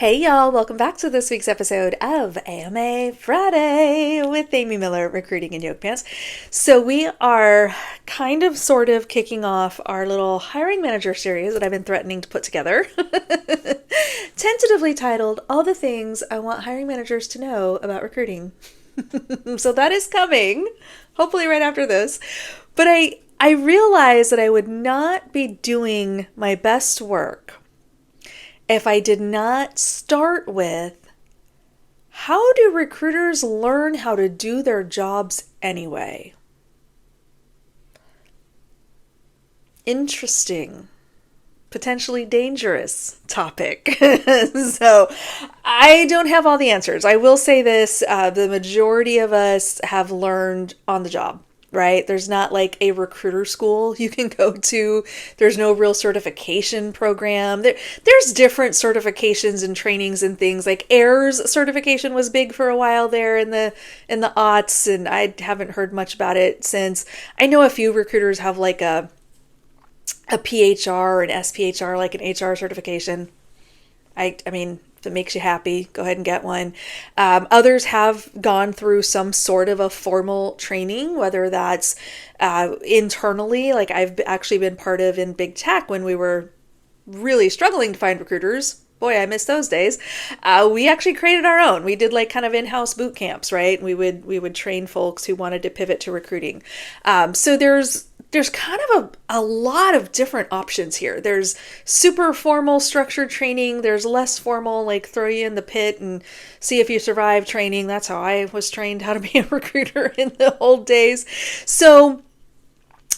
Hey y'all, welcome back to this week's episode of AMA Friday with Amy Miller, Recruiting in Yoga Pants. So we are kind of sort of kicking off our little hiring manager series that I've been threatening to put together. Tentatively titled, All the Things I Want Hiring Managers to Know About Recruiting. So that is coming, hopefully right after this. But I realized that I would not be doing my best work if I did not start with, how do recruiters learn how to do their jobs anyway? Interesting, potentially dangerous topic. So I don't have all the answers. I will say this, the majority of us have learned on the job. Right? There's not like a recruiter school you can go to. There's no real certification program. There's different certifications and trainings and things. Like AIRS certification was big for a while there in the aughts, and I haven't heard much about it since. I know a few recruiters have like a PHR or an SPHR, like an HR certification. I mean, if it makes you happy, go ahead and get one. Others have gone through some sort of a formal training, whether that's internally, like I've actually been part of in big tech when we were really struggling to find recruiters. Boy, I miss those days. We actually created our own. We did like kind of in-house boot camps, right? We would train folks who wanted to pivot to recruiting. So there's kind of a lot of different options here. There's super formal structured training. There's less formal, like throw you in the pit and see if you survive training. That's how I was trained how to be a recruiter in the old days. So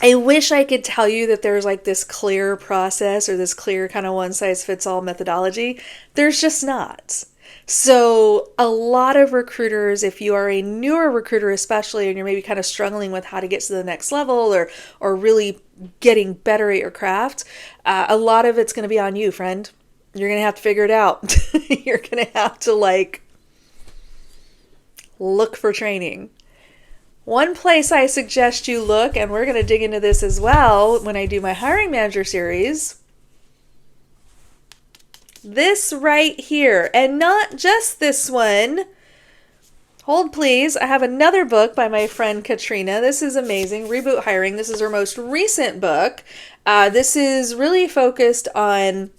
I wish I could tell you that there's like this clear process or this clear kind of one size fits all methodology. There's just not. So a lot of recruiters, if you are a newer recruiter especially, and you're maybe kind of struggling with how to get to the next level or really getting better at your craft, a lot of it's going to be on you, friend. You're going to have to figure it out. You're going to have to like look for training. One place I suggest you look, and we're going to dig into this as well when I do my hiring manager series, this right here, and not just this one. Hold please. I have another book by my friend Katrina. This is amazing. Reboot Hiring. This is her most recent book. This is really focused on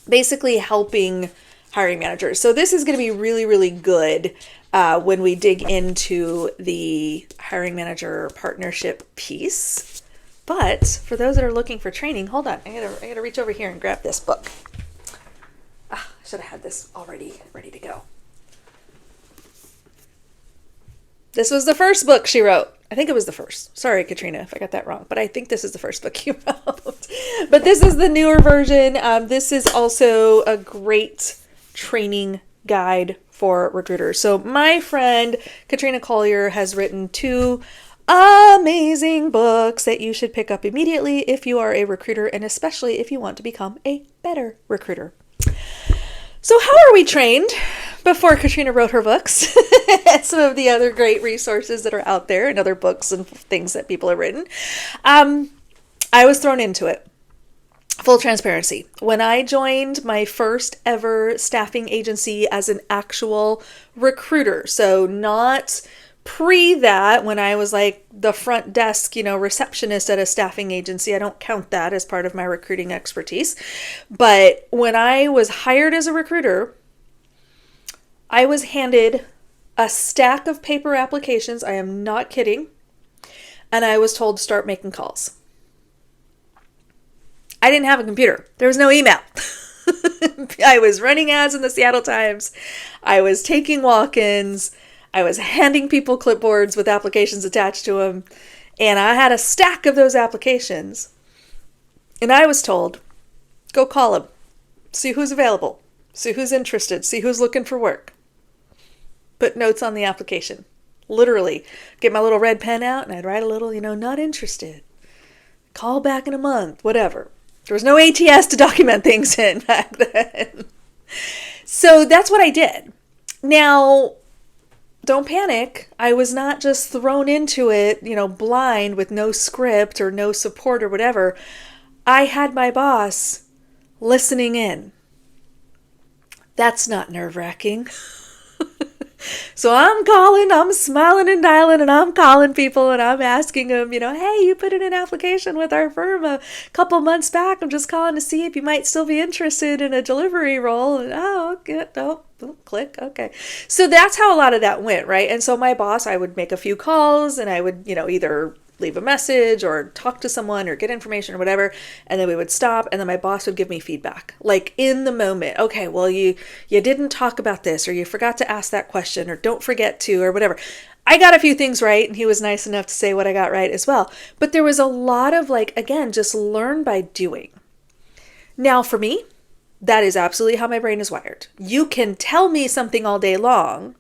basically helping hiring managers. So this is going to be really, really good when we dig into the hiring manager partnership piece. But for those that are looking for training, hold on. I gotta reach over here and grab this book. I should have had this already ready to go. This was the first book she wrote. I think it was the first. Sorry, Katrina, if I got that wrong, but I think this is the first book you wrote. But this is the newer version. This is also a great training guide for recruiters. So my friend Katrina Collier has written 2 amazing books that you should pick up immediately if you are a recruiter, and especially if you want to become a better recruiter. So how are we trained before Katrina wrote her books? And some of the other great resources that are out there and other books and things that people have written. I was thrown into it. Full transparency. When I joined my first ever staffing agency as an actual recruiter, so not pre that when I was like the front desk, receptionist at a staffing agency. I don't count that as part of my recruiting expertise. But when I was hired as a recruiter, I was handed a stack of paper applications. I am not kidding. And I was told to start making calls. I didn't have a computer. There was no email. I was running ads in the Seattle Times. I was taking walk-ins. I was handing people clipboards with applications attached to them, and I had a stack of those applications. And I was told, go call them, see who's available, see who's interested, see who's looking for work. Put notes on the application. Literally, get my little red pen out, and I'd write a little, not interested. Call back in a month, whatever. There was no ATS to document things in back then. So that's what I did. Now, don't panic. I was not just thrown into it, blind with no script or no support or whatever. I had my boss listening in. That's not nerve-wracking. So I'm calling, I'm smiling and dialing, and I'm calling people and I'm asking them, hey, you put in an application with our firm a couple months back. I'm just calling to see if you might still be interested in a delivery role. And okay, no, click, okay. So that's how a lot of that went, right? And so my boss, I would make a few calls and I would, either leave a message or talk to someone or get information or whatever, and then we would stop, and then my boss would give me feedback, like in the moment. Okay, well, you didn't talk about this, or you forgot to ask that question, or don't forget to, or whatever. I got a few things right, and he was nice enough to say what I got right as well. But there was a lot of, again, just learn by doing. Now for me, that is absolutely how my brain is wired. You can tell me something all day long,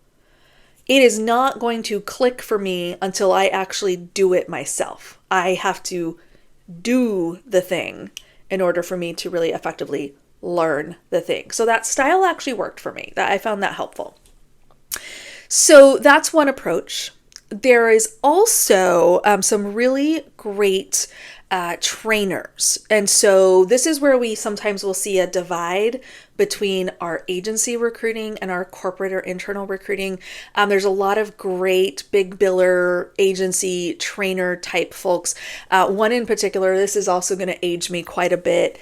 it is not going to click for me until I actually do it myself. I have to do the thing in order for me to really effectively learn the thing. So that style actually worked for me. I found that helpful. So that's one approach. There is also some really great trainers. And so this is where we sometimes will see a divide between our agency recruiting and our corporate or internal recruiting. There's a lot of great big biller agency trainer type folks. One in particular, this is also going to age me quite a bit,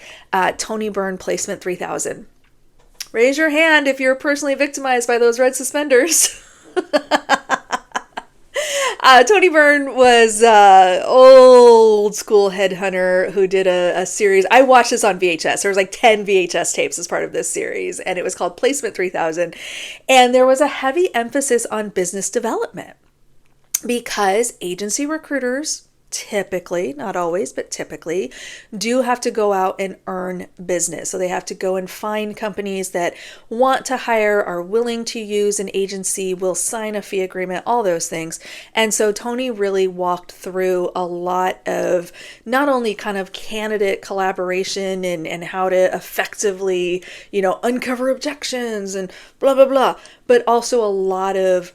Tony Byrne Placement 3000. Raise your hand if you're personally victimized by those red suspenders. Tony Byrne was old school headhunter who did a series. I watched this on VHS. There was 10 VHS tapes as part of this series, and it was called Placement 3000. And there was a heavy emphasis on business development because agency recruiters typically, not always, but typically do have to go out and earn business. So they have to go and find companies that want to hire, are willing to use an agency, will sign a fee agreement, all those things. And so Tony really walked through a lot of not only kind of candidate collaboration and how to effectively, uncover objections and blah, blah, blah, but also a lot of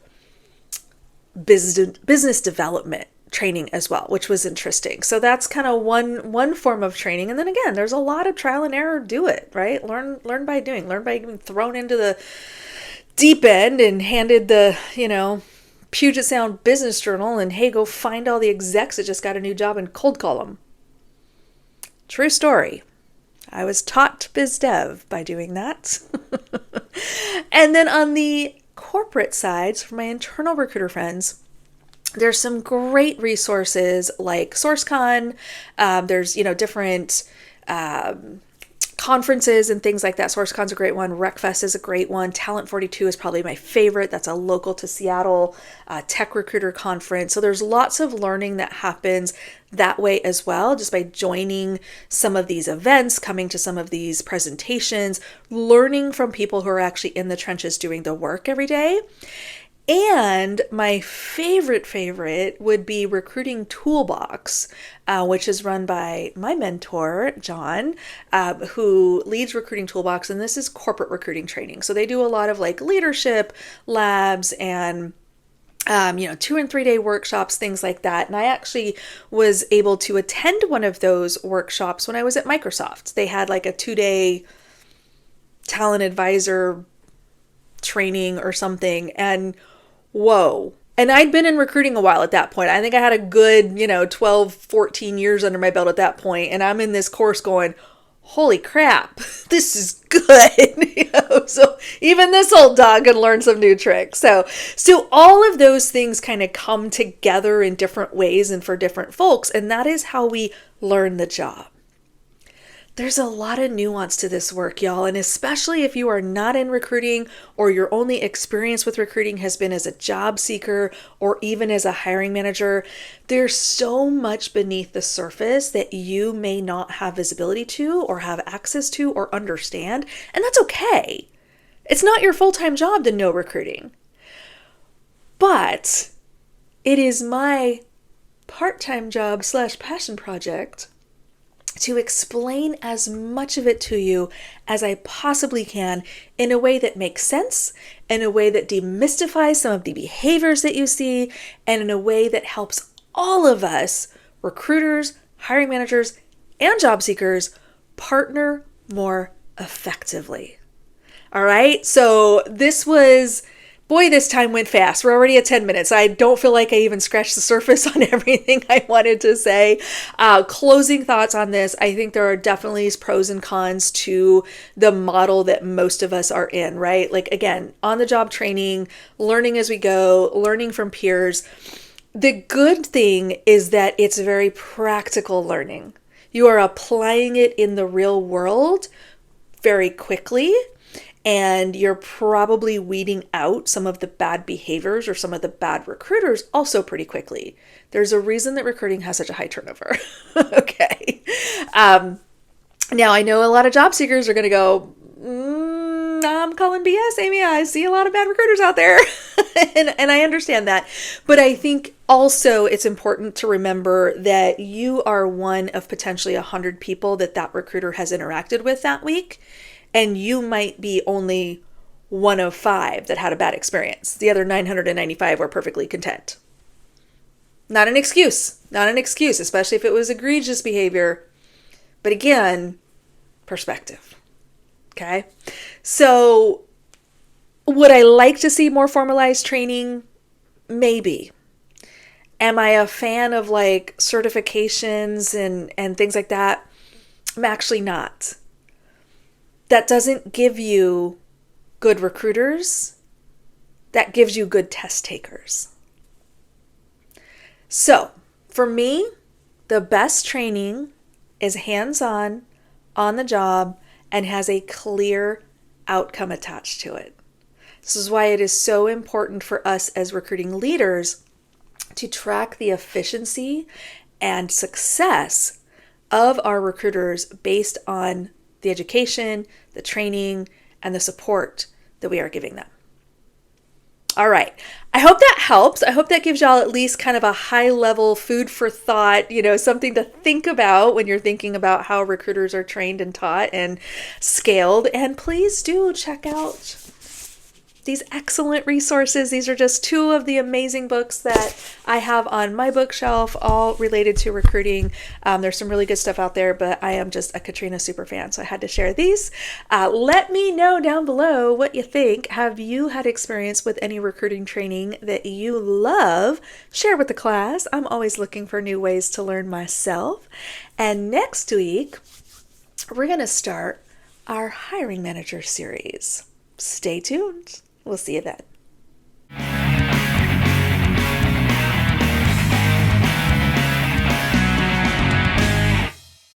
business development training as well, which was interesting. So that's kind of one form of training. And then again, there's a lot of trial and error. Do it, right? Learn by doing. Learn by being thrown into the deep end and handed the, Puget Sound Business Journal and hey, go find all the execs that just got a new job and cold call them. True story. I was taught biz dev by doing that. And then on the corporate side, for my internal recruiter friends, there's some great resources like SourceCon. There's, different conferences and things like that. SourceCon's a great one. RecFest is a great one. Talent 42 is probably my favorite. That's a local to Seattle tech recruiter conference. So there's lots of learning that happens that way as well, just by joining some of these events, coming to some of these presentations, learning from people who are actually in the trenches doing the work every day. And my favorite would be Recruiting Toolbox, which is run by my mentor, John, who leads Recruiting Toolbox. And this is corporate recruiting training. So they do a lot of leadership labs and 2 and 3 day workshops, things like that. And I actually was able to attend one of those workshops when I was at Microsoft. They had a 2-day talent advisor training or something. And whoa. And I'd been in recruiting a while at that point. I think I had a good, 12, 14 years under my belt at that point. And I'm in this course going, holy crap, this is good. So even this old dog can learn some new tricks. So all of those things kind of come together in different ways and for different folks. And that is how we learn the job. There's a lot of nuance to this work, y'all. And especially if you are not in recruiting or your only experience with recruiting has been as a job seeker or even as a hiring manager, there's so much beneath the surface that you may not have visibility to or have access to or understand. And that's okay. It's not your full-time job to know recruiting. But it is my part-time job / passion project to explain as much of it to you as I possibly can in a way that makes sense, in a way that demystifies some of the behaviors that you see, and in a way that helps all of us, recruiters, hiring managers, and job seekers, partner more effectively. All right. So this time went fast. We're already at 10 minutes. I don't feel like I even scratched the surface on everything I wanted to say. Closing thoughts on this. I think there are definitely pros and cons to the model that most of us are in, right? Like, again, on the job training, learning as we go, learning from peers. The good thing is that it's very practical learning. You are applying it in the real world very quickly, and you're probably weeding out some of the bad behaviors or some of the bad recruiters also pretty quickly. There's a reason that recruiting has such a high turnover. Okay. Now, I know a lot of job seekers are going to go, I'm calling BS, Amy. I see a lot of bad recruiters out there. and I understand that. But I think also it's important to remember that you are one of potentially 100 people that recruiter has interacted with that week. And you might be only one of 5 that had a bad experience. The other 995 were perfectly content. Not an excuse, especially if it was egregious behavior. But again, perspective. Okay. So would I like to see more formalized training? Maybe. Am I a fan of like certifications and things like that? I'm actually not. That doesn't give you good recruiters. That gives you good test takers. So for me, the best training is hands-on, on the job, and has a clear outcome attached to it. This is why it is so important for us as recruiting leaders to track the efficiency and success of our recruiters based on the education, the training, and the support that we are giving them. All right. I hope that helps. I hope that gives y'all at least kind of a high level food for thought, something to think about when you're thinking about how recruiters are trained and taught and scaled. And please do check out these excellent resources. These are just 2 of the amazing books that I have on my bookshelf, all related to recruiting. There's some really good stuff out there, but I am just a Katrina super fan, so I had to share these. Let me know down below what you think. Have you had experience with any recruiting training that you love? Share with the class. I'm always looking for new ways to learn myself. And next week, we're going to start our hiring manager series. Stay tuned. We'll see you then.